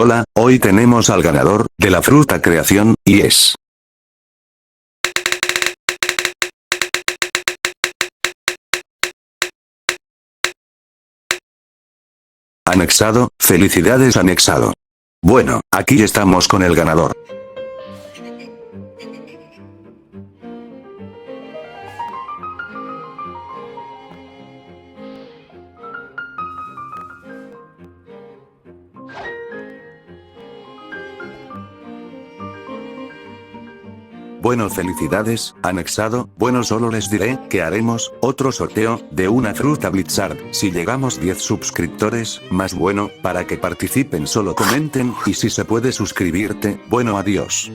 Hola, hoy tenemos al ganador de la fruta creación, y es... Anexado, felicidades anexado. Bueno, aquí estamos con el ganador. Bueno, felicidades, anexado. Bueno, solo les diré que haremos otro sorteo de una fruta Blizzard si llegamos 10 suscriptores, más bueno, para que participen solo comenten y si se puede suscribirte. Bueno, adiós.